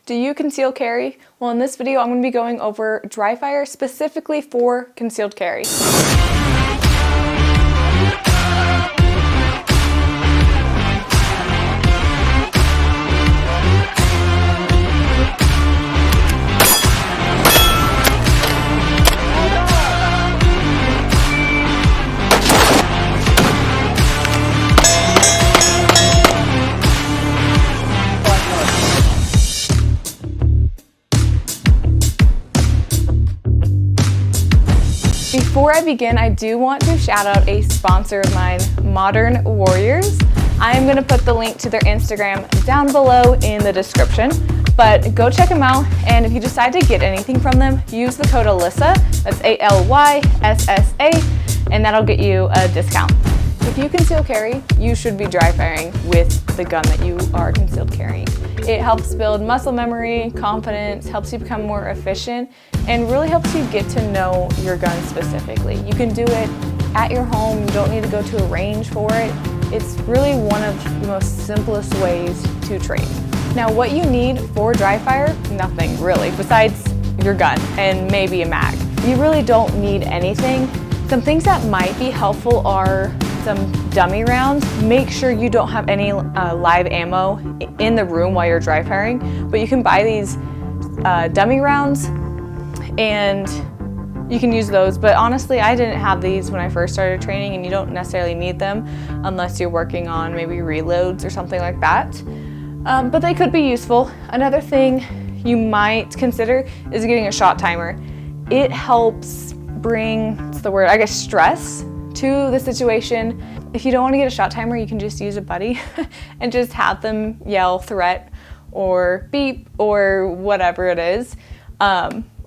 Do you conceal carry? Well, in this video, I'm going to be going over dry fire specifically for concealed carry. Before I begin, I do want to shout out a sponsor of mine, Modern Warriors. I am going to put the link to their Instagram down below in the description, but go check them out, and if you decide to get anything from them, use the code ALYSSA, that's ALYSSA, and that'll get you a discount. If you conceal carry, you should be dry firing with the gun that you are concealed carrying. It helps build muscle memory, confidence, helps you become more efficient, and really helps you get to know your gun specifically. You can do it at your home, you don't need to go to a range for it. It's really one of the most simplest ways to train. Now, what you need for dry fire? Nothing really, besides your gun and maybe a mag. You really don't need anything. Some things that might be helpful are some dummy rounds. Make sure you don't have any live ammo in the room while you're dry firing, but you can buy these dummy rounds and you can use those. But honestly, I didn't have these when I first started training, and you don't necessarily need them unless you're working on maybe reloads or something like that. But they could be useful. Another thing you might consider is getting a shot timer. It helps bring, stress to the situation. If you don't want to get a shot timer, you can just use a buddy and just have them yell threat or beep or whatever it is.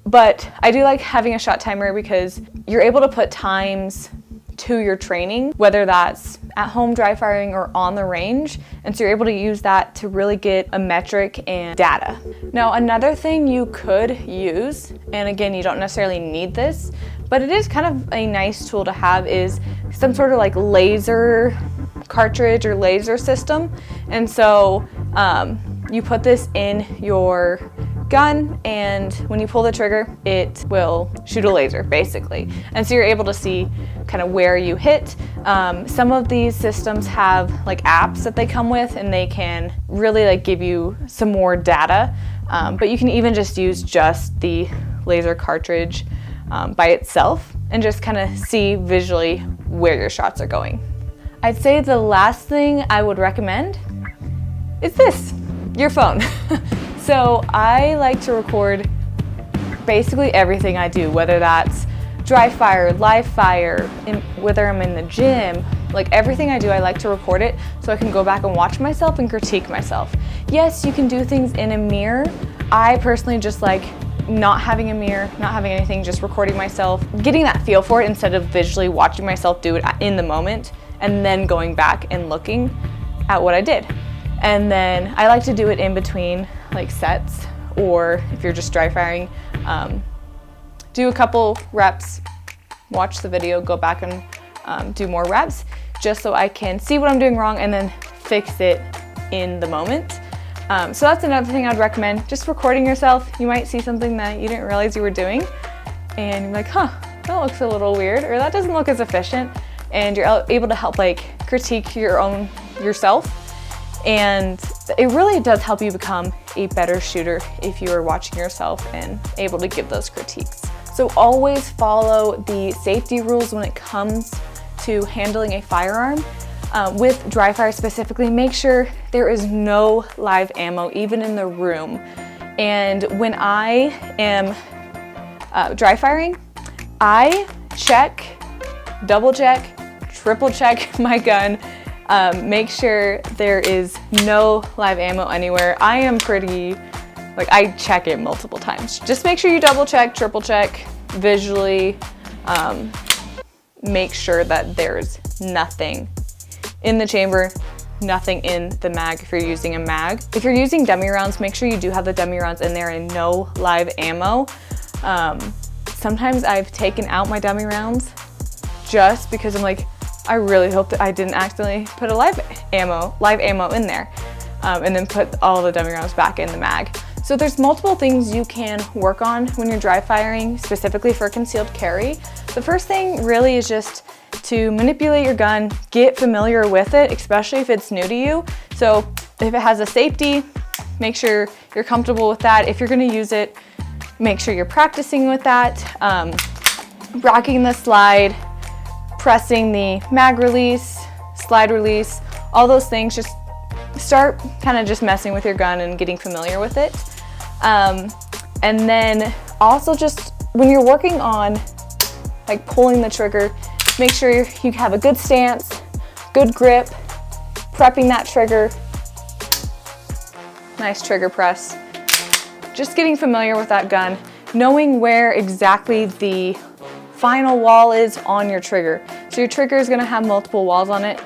But I do like having a shot timer because you're able to put times to your training, whether that's at home dry firing or on the range, and so you're able to use that to really get a metric and data. Now, another thing you could use, and again, you don't necessarily need this, but it is kind of a nice tool to have, is some sort of like laser cartridge or laser system. And so you put this in your gun, and when you pull the trigger, it will shoot a laser basically. And so you're able to see kind of where you hit. Some of these systems have like apps that they come with, and they can really like give you some more data. But you can even just use just the laser cartridge by itself and just kind of see visually where your shots are going. I'd say the last thing I would recommend is this, your phone. So I like to record basically everything I do, whether that's dry fire, live fire, whether I'm in the gym, like everything I do, I like to record it so I can go back and watch myself and critique myself. Yes, you can do things in a mirror. I personally just like not having a mirror, not having anything, just recording myself, getting that feel for it instead of visually watching myself do it in the moment and then going back and looking at what I did. And then I like to do it in between like sets, or if you're just dry firing, do a couple reps, watch the video, go back and do more reps, just so I can see what I'm doing wrong and then fix it in the moment. So that's another thing I'd recommend, just recording yourself. You might see something that you didn't realize you were doing, and you're like, huh, that looks a little weird, or that doesn't look as efficient, and you're able to help like critique yourself. And it really does help you become a better shooter if you are watching yourself and able to give those critiques. So always follow the safety rules when it comes to handling a firearm. With dry fire specifically, make sure there is no live ammo even in the room. And when I am dry firing, I check, double check, triple check my gun. Make sure there is no live ammo anywhere. I am pretty, like, I check it multiple times. Just make sure you double check, triple check, visually, make sure that there's nothing in the chamber, nothing in the mag if you're using a mag. If you're using dummy rounds, make sure you do have the dummy rounds in there and no live ammo. Sometimes I've taken out my dummy rounds just because I'm like, I really hope that I didn't accidentally put a live ammo in there, and then put all the dummy rounds back in the mag. So there's multiple things you can work on when you're dry firing, specifically for concealed carry. The first thing really is just to manipulate your gun, get familiar with it, especially if it's new to you. So if it has a safety, make sure you're comfortable with that. If you're gonna use it, make sure you're practicing with that. Rocking the slide, pressing the mag release, slide release, all those things. Just start kind of just messing with your gun and getting familiar with it. And then also just when you're working on like pulling the trigger, make sure you have a good stance, good grip, prepping that trigger, nice trigger press. Just getting familiar with that gun, knowing where exactly the final wall is on your trigger. So your trigger is gonna have multiple walls on it,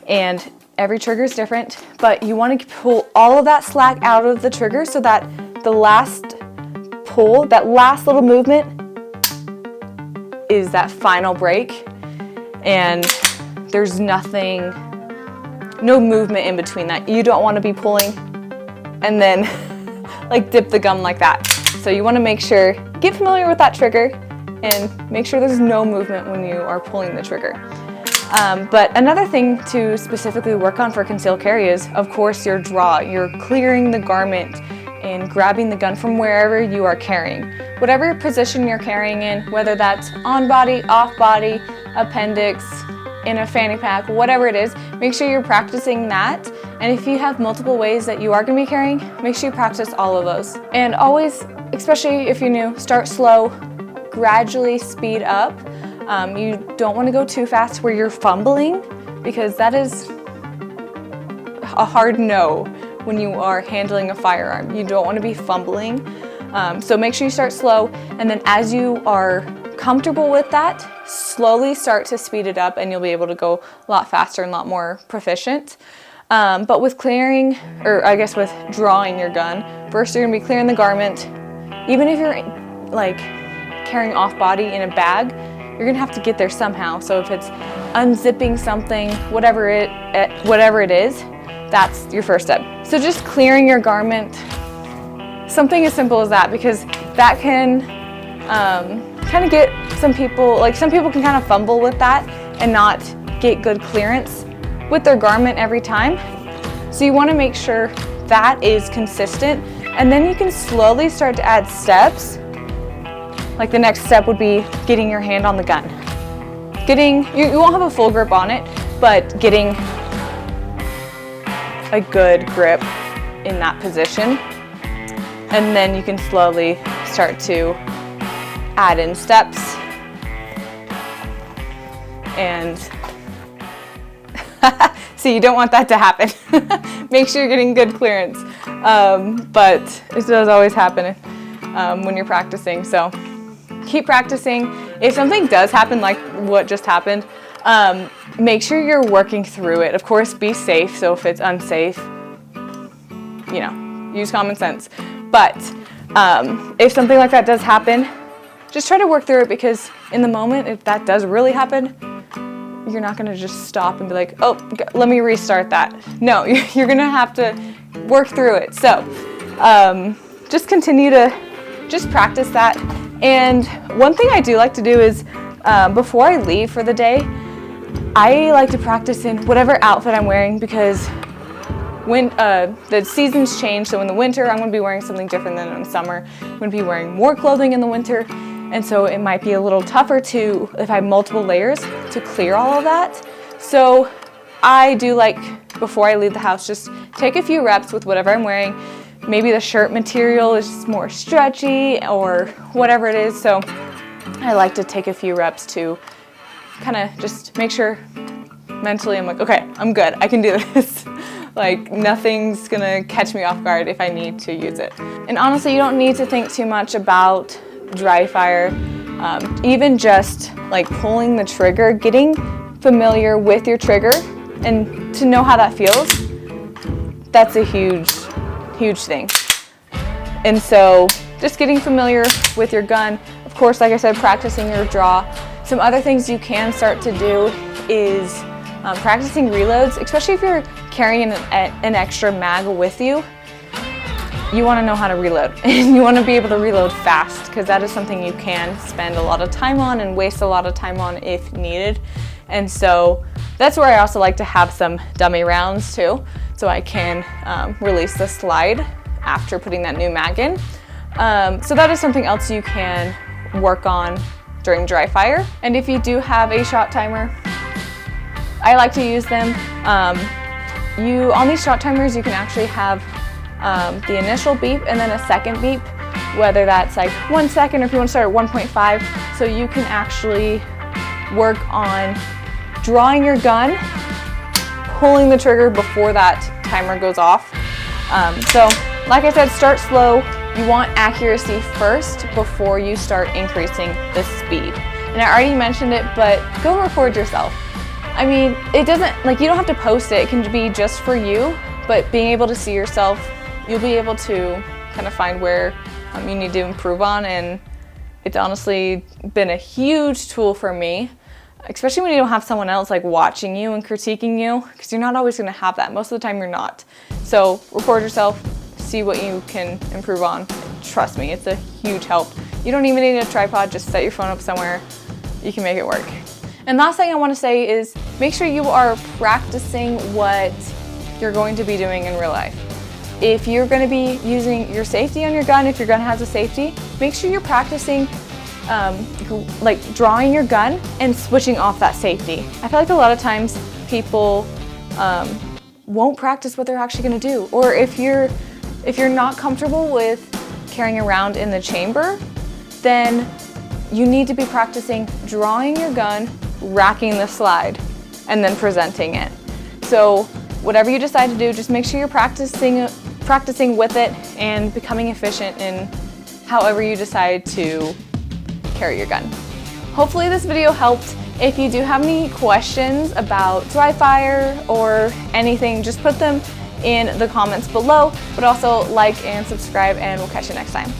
and every trigger is different, but you wanna pull all of that slack out of the trigger so that the last pull, that last little movement is that final break, and there's no movement in between that. You don't wanna be pulling and then like dip the gun like that. So you wanna make sure, get familiar with that trigger and make sure there's no movement when you are pulling the trigger. But another thing to specifically work on for concealed carry is, of course, your draw. You're clearing the garment and grabbing the gun from wherever you are carrying. Whatever position you're carrying in, whether that's on body, off body, appendix, in a fanny pack, whatever it is, make sure you're practicing that. And if you have multiple ways that you are gonna be carrying, make sure you practice all of those. And always, especially if you're new, start slow, gradually speed up. You don't want to go too fast where you're fumbling, because that is a hard no when you are handling a firearm. You don't want to be fumbling. So make sure you start slow, and then as you are comfortable with that, slowly start to speed it up, and you'll be able to go a lot faster and a lot more proficient. But with clearing, or I guess with drawing your gun, first you're going to be clearing the garment. Even if you're like carrying off body in a bag, you're gonna have to get there somehow. So if it's unzipping something, whatever it is, that's your first step. So just clearing your garment, something as simple as that, because that can kind of get some people can kind of fumble with that and not get good clearance with their garment every time. So you want to make sure that is consistent, and then you can slowly start to add steps. Like the next step would be getting your hand on the gun. You won't have a full grip on it, but getting a good grip in that position. And then you can slowly start to add in steps. And see, you don't want that to happen. Make sure you're getting good clearance. But it does always happen when you're practicing. So keep practicing. If something does happen like what just happened, make sure you're working through it. Of course, be safe. So if it's unsafe, use common sense. But if something like that does happen, just try to work through it, because in the moment, if that does really happen, you're not gonna just stop and be like, oh, let me restart that. No, you're gonna have to work through it. So just continue to just practice that. And one thing I do like to do is before I leave for the day, I like to practice in whatever outfit I'm wearing, because when the seasons change. So in the winter, I'm going to be wearing something different than in the summer. I'm going to be wearing more clothing in the winter, and so it might be a little tougher if I have multiple layers, to clear all of that. So I do like, before I leave the house, just take a few reps with whatever I'm wearing. Maybe the shirt material is more stretchy or whatever it is. So I like to take a few reps to kind of just make sure mentally I'm like, okay, I'm good. I can do this. Like nothing's gonna catch me off guard if I need to use it. And honestly, you don't need to think too much about dry fire. Even just like pulling the trigger, getting familiar with your trigger and to know how that feels, that's a huge thing. And so just getting familiar with your gun, of course, like I said, practicing your draw. Some other things you can start to do is practicing reloads, especially if you're carrying an extra mag with you. you want to know how to reload, and you want to be able to reload fast, because that is something you can spend a lot of time on and waste a lot of time on if needed. And so that's where I also like to have some dummy rounds too, so I can release the slide after putting that new mag in. So that is something else you can work on during dry fire. And if you do have a shot timer, I like to use them. On these shot timers, you can actually have the initial beep and then a second beep, whether that's like 1 second or if you want to start at 1.5. So you can actually work on drawing your gun, pulling the trigger before that timer goes off. So like I said, start slow. You want accuracy first before you start increasing the speed. And I already mentioned it, but go record yourself. I mean, it doesn't, like, you don't have to post it. It can be just for you, but being able to see yourself, you'll be able to kind of find where you need to improve on. And it's honestly been a huge tool for me, especially when you don't have someone else like watching you and critiquing you, because you're not always going to have that. Most of the time you're not. So record yourself, see what you can improve on. Trust me, it's a huge help. You don't even need a tripod, just set your phone up somewhere. You can make it work. And last thing I want to say is make sure you are practicing what you're going to be doing in real life. If you're going to be using your safety on your gun, if your gun has a safety, make sure you're practicing like drawing your gun and switching off that safety. I feel like a lot of times people won't practice what they're actually going to do. Or if you're not comfortable with carrying around in the chamber, then you need to be practicing drawing your gun, racking the slide, and then presenting it. So whatever you decide to do, just make sure you're practicing with it and becoming efficient in however you decide to carry your gun. Hopefully this video helped. If you do have any questions about dry fire or anything, just put them in the comments below, but also like and subscribe, and we'll catch you next time.